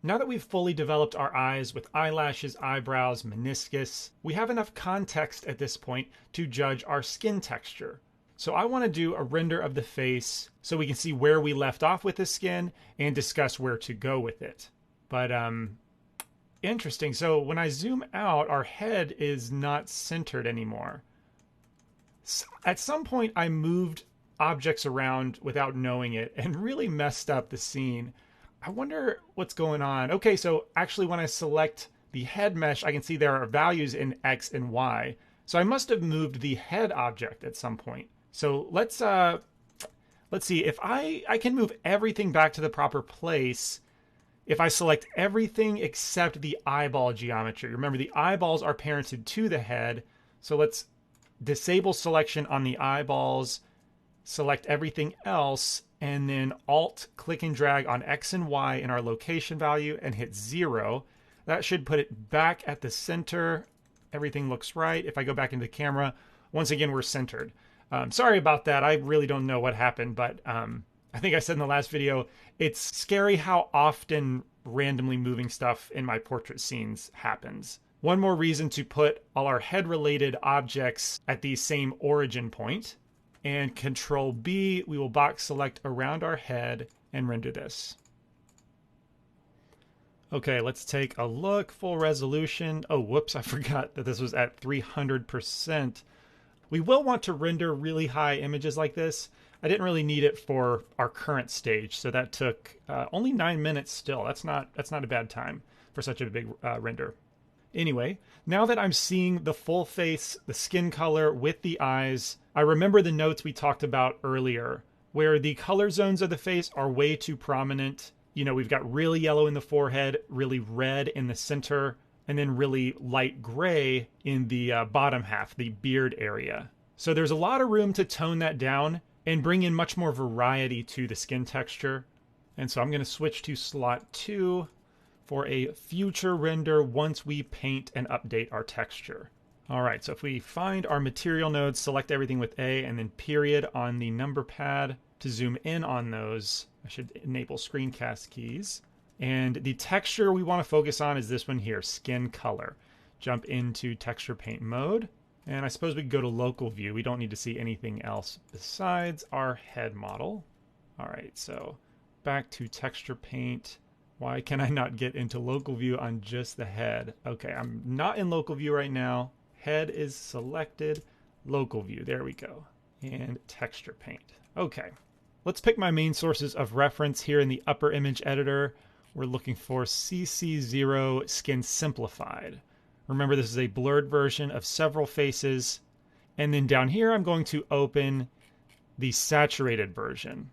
Now that we've fully developed our eyes with eyelashes, eyebrows, meniscus, we have enough context at this point to judge our skin texture. So I want to do a render of the face so we can see where we left off with the skin and discuss where to go with it. But interesting. So when I zoom out, our head is not centered anymore. At some point I moved objects around without knowing it and really messed up the scene. I wonder what's going on. Okay, so actually when I select the head mesh, I can see there are values in X and Y. So I must have moved the head object at some point. So let's see if I can move everything back to the proper place if I select everything except the eyeball geometry. Remember, the eyeballs are parented to the head. So let's disable selection on the eyeballs, select everything else, and then Alt click and drag on X and Y in our location value and hit 0. That should put it back at the center. Everything looks right. If I go back into the camera, once again, we're centered. Sorry about that. I really don't know what happened, but I think I said in the last video, it's scary how often randomly moving stuff in my portrait scenes happens. One more reason to put all our head-related objects at the same origin point. And Control B, we will box select around our head and render this. Okay, let's take a look. Full resolution. Oh, whoops, I forgot that this was at 300%. We will want to render really high images like this. I didn't really need it for our current stage, so that took only 9 minutes still. That's not a bad time for such a big render. Anyway, now that I'm seeing the full face, the skin color with the eyes, I remember the notes we talked about earlier, where the color zones of the face are way too prominent. You know, we've got really yellow in the forehead, really red in the center, and then really light gray in the bottom half, the beard area. So there's a lot of room to tone that down and bring in much more variety to the skin texture. And so I'm going to switch to slot 2 for a future render once we paint and update our texture. All right, so if we find our material nodes, select everything with A and then period on the number pad to zoom in on those. I should enable screencast keys. And the texture we want to focus on is this one here, skin color. Jump into texture paint mode. And I suppose we could go to local view. We don't need to see anything else besides our head model. All right, so back to texture paint. Why can I not get into local view on just the head? Okay, I'm not in local view right now. Head is selected. Local view, there we go. And texture paint. Okay, let's pick my main sources of reference here in the upper image editor. We're looking for CC0 Skin Simplified. Remember, this is a blurred version of several faces. And then down here, I'm going to open the saturated version.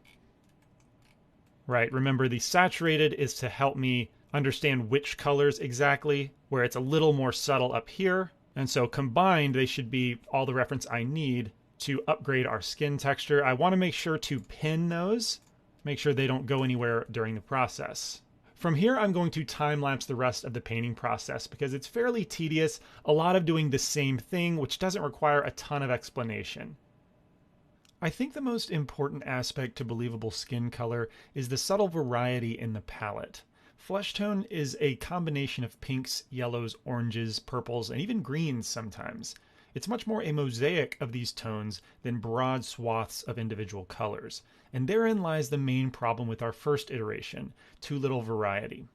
Right, remember the saturated is to help me understand which colors exactly, where it's a little more subtle up here. And so combined, they should be all the reference I need to upgrade our skin texture. I want to make sure to pin those, make sure they don't go anywhere during the process. From here, I'm going to time-lapse the rest of the painting process because it's fairly tedious, a lot of doing the same thing, which doesn't require a ton of explanation. I think the most important aspect to believable skin color is the subtle variety in the palette. Flesh tone is a combination of pinks, yellows, oranges, purples, and even greens sometimes. It's much more a mosaic of these tones than broad swaths of individual colors. And therein lies the main problem with our first iteration, too little variety.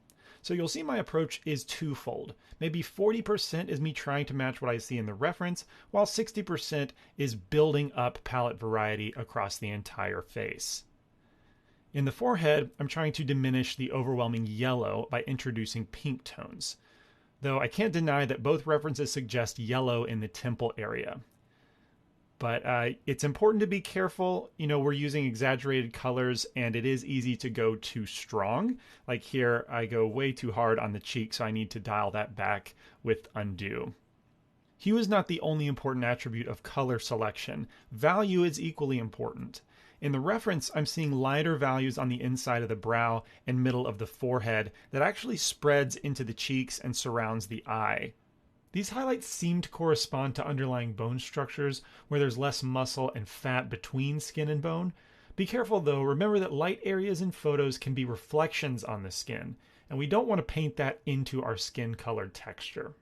So you'll see my approach is twofold. Maybe 40% is me trying to match what I see in the reference, while 60% is building up palette variety across the entire face. In the forehead, I'm trying to diminish the overwhelming yellow by introducing pink tones, though I can't deny that both references suggest yellow in the temple area. But it's important to be careful. You know, we're using exaggerated colors and it is easy to go too strong. Like here, I go way too hard on the cheek, so I need to dial that back with undo. Hue is not the only important attribute of color selection. Value is equally important. In the reference, I'm seeing lighter values on the inside of the brow and middle of the forehead that actually spreads into the cheeks and surrounds the eye. These highlights seem to correspond to underlying bone structures where there's less muscle and fat between skin and bone. Be careful though, remember that light areas in photos can be reflections on the skin. and we don't want to paint that into our skin colored texture.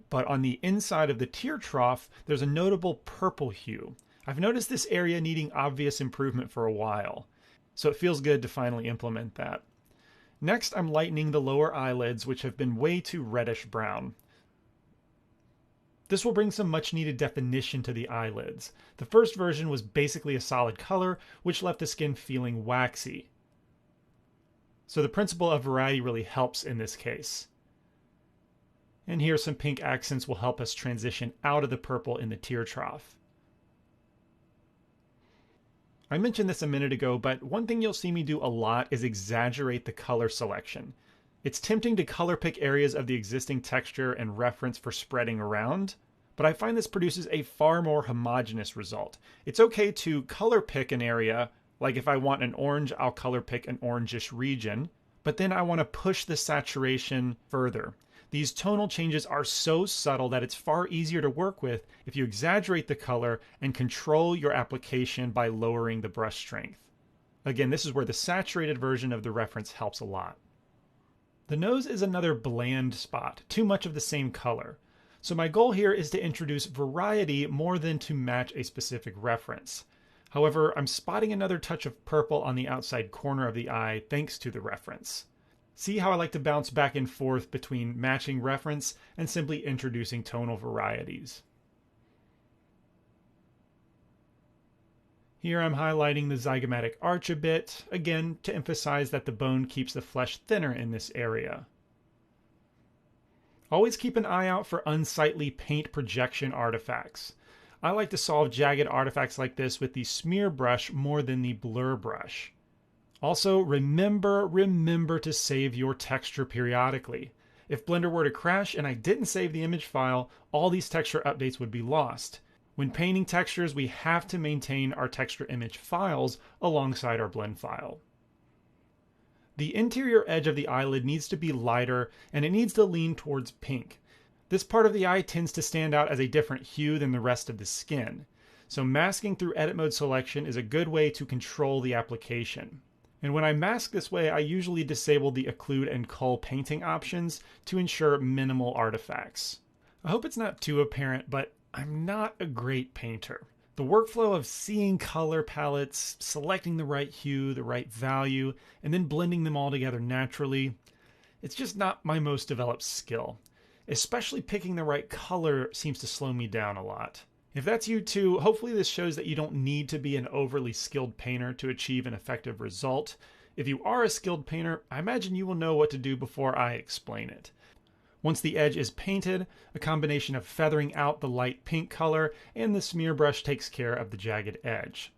But on the inside of the tear trough, there's a notable purple hue. I've noticed this area needing obvious improvement for a while, so it feels good to finally implement that. Next, I'm lightening the lower eyelids, which have been way too reddish brown. This will bring some much needed definition to the eyelids. The first version was basically a solid color, which left the skin feeling waxy. So the principle of variety really helps in this case. And here some pink accents will help us transition out of the purple in the tear trough. I mentioned this a minute ago, but one thing you'll see me do a lot is exaggerate the color selection. It's tempting to color pick areas of the existing texture and reference for spreading around, but I find this produces a far more homogeneous result. It's okay to color pick an area, like if I want an orange, I'll color pick an orangish region, but then I want to push the saturation further. These tonal changes are so subtle that it's far easier to work with if you exaggerate the color and control your application by lowering the brush strength. Again, this is where the saturated version of the reference helps a lot. The nose is another bland spot, too much of the same color. So my goal here is to introduce variety more than to match a specific reference. However, I'm spotting another touch of purple on the outside corner of the eye thanks to the reference. See how I like to bounce back and forth between matching reference and simply introducing tonal varieties. Here I'm highlighting the zygomatic arch a bit, again to emphasize that the bone keeps the flesh thinner in this area. Always keep an eye out for unsightly paint projection artifacts. I like to solve jagged artifacts like this with the smear brush more than the blur brush. Also, remember to save your texture periodically. If Blender were to crash and I didn't save the image file, all these texture updates would be lost. When painting textures, we have to maintain our texture image files alongside our blend file. The interior edge of the eyelid needs to be lighter and it needs to lean towards pink. This part of the eye tends to stand out as a different hue than the rest of the skin. So masking through edit mode selection is a good way to control the application. And when I mask this way, I usually disable the occlude and cull painting options to ensure minimal artifacts. I hope it's not too apparent, but I'm not a great painter. The workflow of seeing color palettes, selecting the right hue, the right value, and then blending them all together naturally, it's just not my most developed skill. Especially picking the right color seems to slow me down a lot. If that's you too, hopefully this shows that you don't need to be an overly skilled painter to achieve an effective result. If you are a skilled painter, I imagine you will know what to do before I explain it. Once the edge is painted, a combination of feathering out the light pink color and the smear brush takes care of the jagged edge.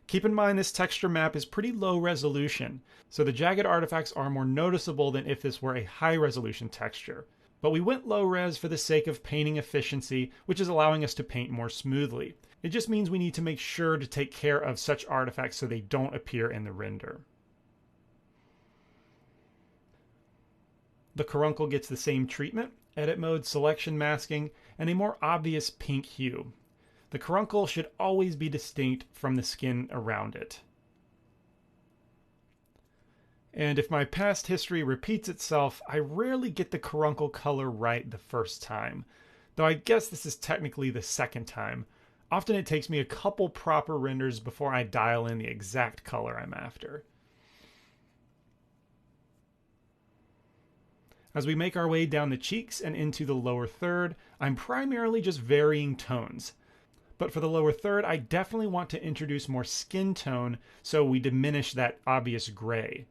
Keep in mind this texture map is pretty low resolution, so the jagged artifacts are more noticeable than if this were a high resolution texture. But we went low res for the sake of painting efficiency, which is allowing us to paint more smoothly. It just means we need to make sure to take care of such artifacts so they don't appear in the render. The caruncle gets the same treatment, edit mode, selection masking, and a more obvious pink hue. The caruncle should always be distinct from the skin around it. And if my past history repeats itself, I rarely get the caruncle color right the first time. Though I guess this is technically the second time. Often it takes me a couple proper renders before I dial in the exact color I'm after. As we make our way down the cheeks and into the lower third, I'm primarily just varying tones. But for the lower third, I definitely want to introduce more skin tone so we diminish that obvious gray.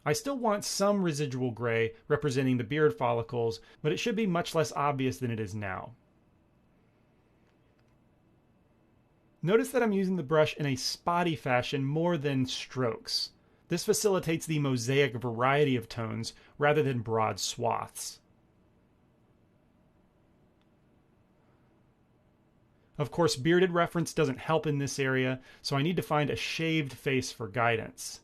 I still want some residual gray representing the beard follicles, but it should be much less obvious than it is now. Notice that I'm using the brush in a spotty fashion more than strokes. This facilitates the mosaic variety of tones rather than broad swaths. Of course, bearded reference doesn't help in this area, so I need to find a shaved face for guidance.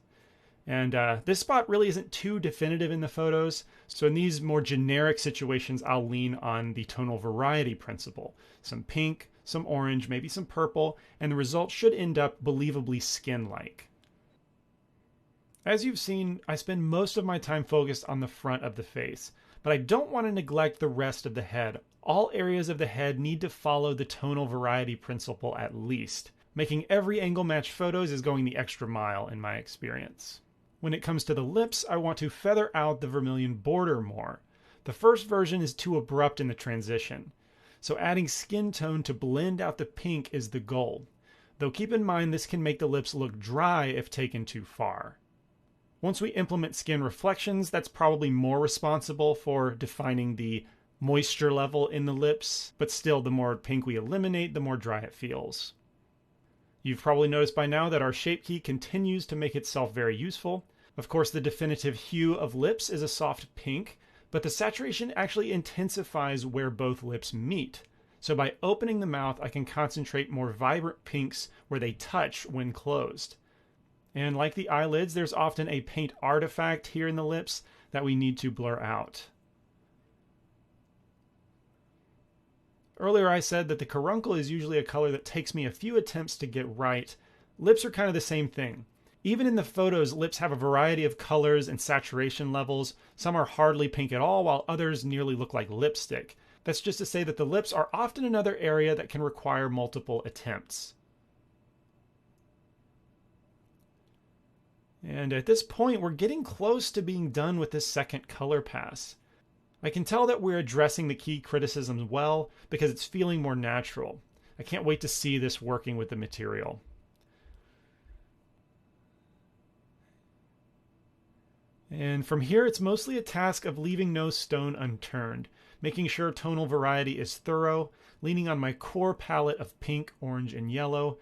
And this spot really isn't too definitive in the photos, so in these more generic situations, I'll lean on the tonal variety principle. Some pink, some orange, maybe some purple, and the result should end up believably skin-like. As you've seen, I spend most of my time focused on the front of the face, but I don't want to neglect the rest of the head. All areas of the head need to follow the tonal variety principle at least. Making every angle match photos is going the extra mile in my experience. When it comes to the lips, I want to feather out the vermilion border more. The first version is too abrupt in the transition, so adding skin tone to blend out the pink is the goal. Though keep in mind this can make the lips look dry if taken too far. Once we implement skin reflections, that's probably more responsible for defining the moisture level in the lips, but still the more pink we eliminate, the more dry it feels. You've probably noticed by now that our shape key continues to make itself very useful. Of course, the definitive hue of lips is a soft pink, but the saturation actually intensifies where both lips meet. So by opening the mouth, I can concentrate more vibrant pinks where they touch when closed. And like the eyelids, there's often a paint artifact here in the lips that we need to blur out. Earlier I said that the caruncle is usually a color that takes me a few attempts to get right. Lips are kind of the same thing. Even in the photos, lips have a variety of colors and saturation levels. Some are hardly pink at all, while others nearly look like lipstick. That's just to say that the lips are often another area that can require multiple attempts. And at this point, we're getting close to being done with this second color pass. I can tell that we're addressing the key criticisms well because it's feeling more natural. I can't wait to see this working with the material. And from here, it's mostly a task of leaving no stone unturned, making sure tonal variety is thorough, leaning on my core palette of pink, orange, and yellow.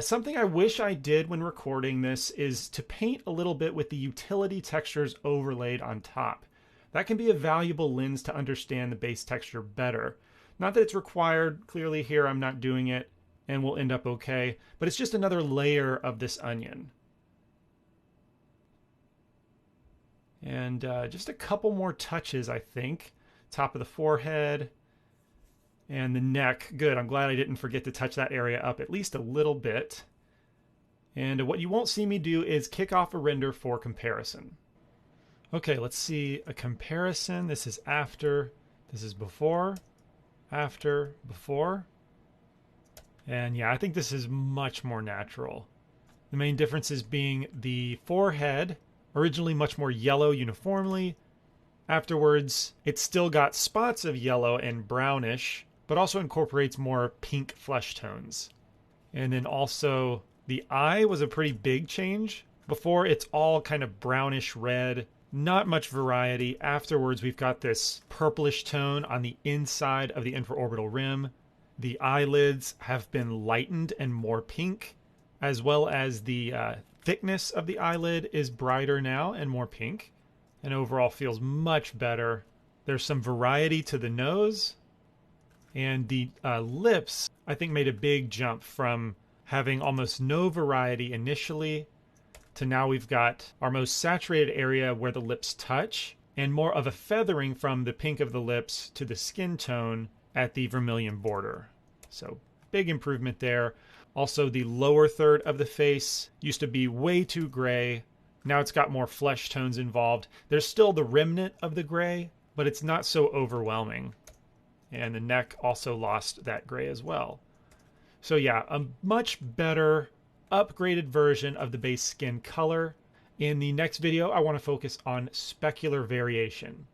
Something I wish I did when recording this is to paint a little bit with the utility textures overlaid on top. That can be a valuable lens to understand the base texture better. Not that it's required, clearly here I'm not doing it and we'll end up okay, but it's just another layer of this onion. And just a couple more touches, I think. Top of the forehead and the neck. Good, I'm glad I didn't forget to touch that area up at least a little bit. And what you won't see me do is kick off a render for comparison. Okay, let's see a comparison. This is after, this is before, after, before. And yeah, I think this is much more natural. The main differences being the forehead, originally much more yellow uniformly. Afterwards, it's still got spots of yellow and brownish, but also incorporates more pink flesh tones. And then also the eye was a pretty big change. Before, it's all kind of brownish red, not much variety. Afterwards, we've got this purplish tone on the inside of the infraorbital rim. The eyelids have been lightened and more pink, as well as the thickness of the eyelid is brighter now and more pink, and overall feels much better. There's some variety to the nose, and the lips, I think, made a big jump from having almost no variety initially to now we've got our most saturated area where the lips touch, and more of a feathering from the pink of the lips to the skin tone at the vermilion border. So big improvement there. Also, the lower third of the face used to be way too gray. Now it's got more flesh tones involved. There's still the remnant of the gray, but it's not so overwhelming. And the neck also lost that gray as well. So yeah, a much better upgraded version of the base skin color. In the next video, I want to focus on specular variation.